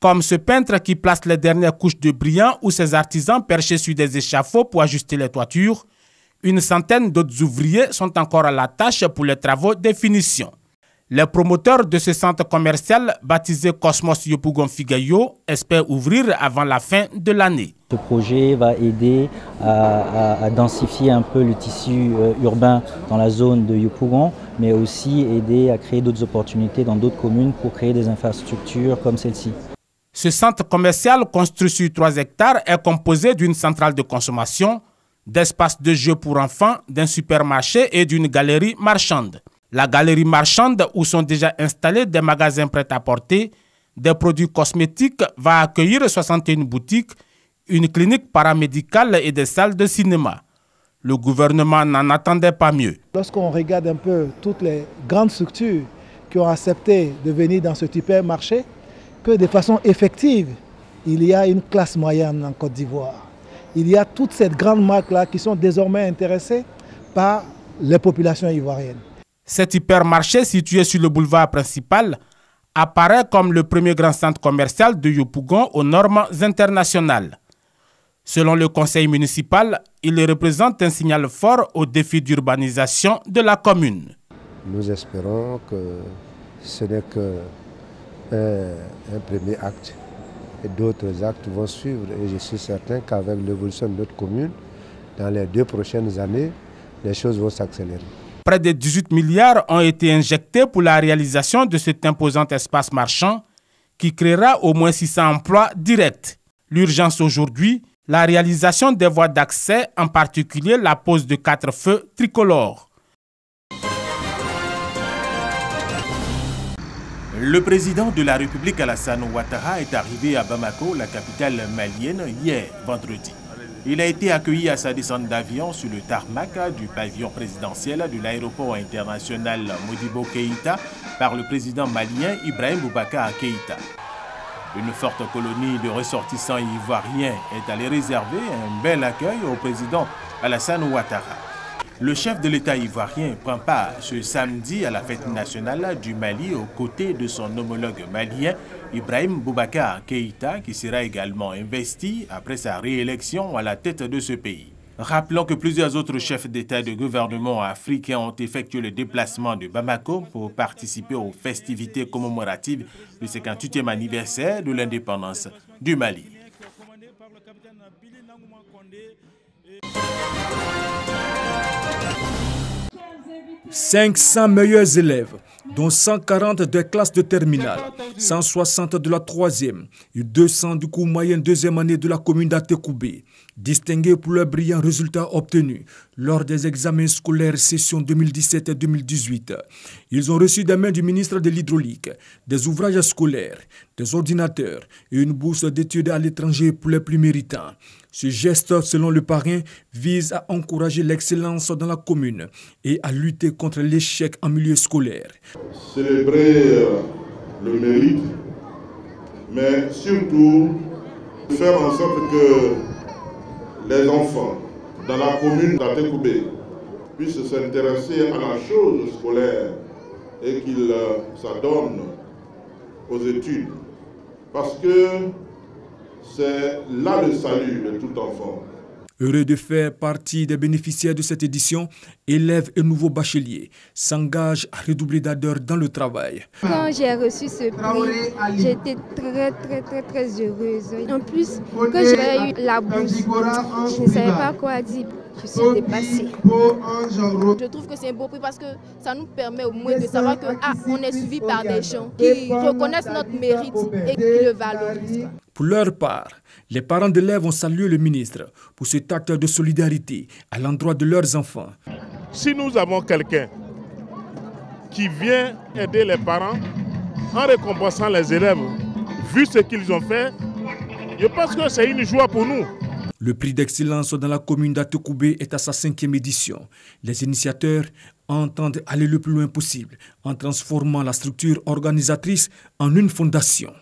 Comme ce peintre qui place les dernières couches de brillant ou ces artisans perchés sur des échafauds pour ajuster les toitures, une centaine d'autres ouvriers sont encore à la tâche pour les travaux de finition. Les promoteurs de ce centre commercial baptisé Cosmos Yopougon Figayo espèrent ouvrir avant la fin de l'année. Ce projet va aider à densifier un peu le tissu urbain dans la zone de Yopougon, mais aussi aider à créer d'autres opportunités dans d'autres communes pour créer des infrastructures comme celle-ci. Ce centre commercial construit sur 3 hectares est composé d'une centrale de consommation, d'espaces de jeux pour enfants, d'un supermarché et d'une galerie marchande. La galerie marchande, où sont déjà installés des magasins prêt-à-porter, des produits cosmétiques, va accueillir 61 boutiques, une clinique paramédicale et des salles de cinéma. Le gouvernement n'en attendait pas mieux. Lorsqu'on regarde un peu toutes les grandes structures qui ont accepté de venir dans ce hypermarché, que de façon effective, il y a une classe moyenne en Côte d'Ivoire. Il y a toutes ces grandes marques-là qui sont désormais intéressées par les populations ivoiriennes. Cet hypermarché situé sur le boulevard principal apparaît comme le premier grand centre commercial de Yopougon aux normes internationales. Selon le conseil municipal, il représente un signal fort au défi d'urbanisation de la commune. Nous espérons que ce n'est qu'un premier acte et d'autres actes vont suivre. Et je suis certain qu'avec l'évolution de notre commune, dans les 2 prochaines années, les choses vont s'accélérer. Près de 18 milliards ont été injectés pour la réalisation de cet imposant espace marchand qui créera au moins 600 emplois directs. L'urgence aujourd'hui, la réalisation des voies d'accès, en particulier la pose de 4 feux tricolores. Le président de la République Alassane Ouattara est arrivé à Bamako, la capitale malienne, hier, vendredi. Il a été accueilli à sa descente d'avion sur le tarmac du pavillon présidentiel de l'aéroport international Modibo Keïta par le président malien Ibrahim Boubacar Keïta. Une forte colonie de ressortissants ivoiriens est allée réserver un bel accueil au président Alassane Ouattara. Le chef de l'État ivoirien prend part ce samedi à la fête nationale du Mali aux côtés de son homologue malien Ibrahim Boubacar Keïta, qui sera également investi après sa réélection à la tête de ce pays. Rappelons que plusieurs autres chefs d'État et de gouvernement africains ont effectué le déplacement de Bamako pour participer aux festivités commémoratives du 58e anniversaire de l'indépendance du Mali. 500 meilleurs élèves, dont 140 des classes de terminale, 160 de la 3e et 200 du cours moyen 2e année de la commune d'Atekoubé, distingués pour leurs brillants résultats obtenus lors des examens scolaires session 2017 et 2018. Ils ont reçu des mains du ministre de l'Hydraulique, des ouvrages scolaires, des ordinateurs et une bourse d'études à l'étranger pour les plus méritants. Ce geste, selon le parrain, vise à encourager l'excellence dans la commune et à lutter contre l'échec en milieu scolaire. Célébrer le mérite, mais surtout faire en sorte que les enfants dans la commune d'Atekoubé puissent s'intéresser à la chose scolaire et qu'ils s'adonnent aux études. Parce que c'est là le salut de tout enfant. Heureux de faire partie des bénéficiaires de cette édition, élèves et nouveaux bacheliers s'engagent à redoubler d'ardeur dans le travail. Quand j'ai reçu ce prix, j'étais très heureuse. En plus, quand j'ai eu la bourse, je ne savais pas quoi dire. Je suis dépassée. Je trouve que c'est un beau prix parce que ça nous permet au moins de savoir que on est suivi par des gens qui reconnaissent notre mérite et qui le valorisent. Pour leur part, les parents d'élèves ont salué le ministre pour cet acte de solidarité à l'endroit de leurs enfants. Si nous avons quelqu'un qui vient aider les parents en récompensant les élèves, vu ce qu'ils ont fait, je pense que c'est une joie pour nous. Le prix d'excellence dans la commune d'Atekoubé est à sa 5e édition. Les initiateurs entendent aller le plus loin possible en transformant la structure organisatrice en une fondation.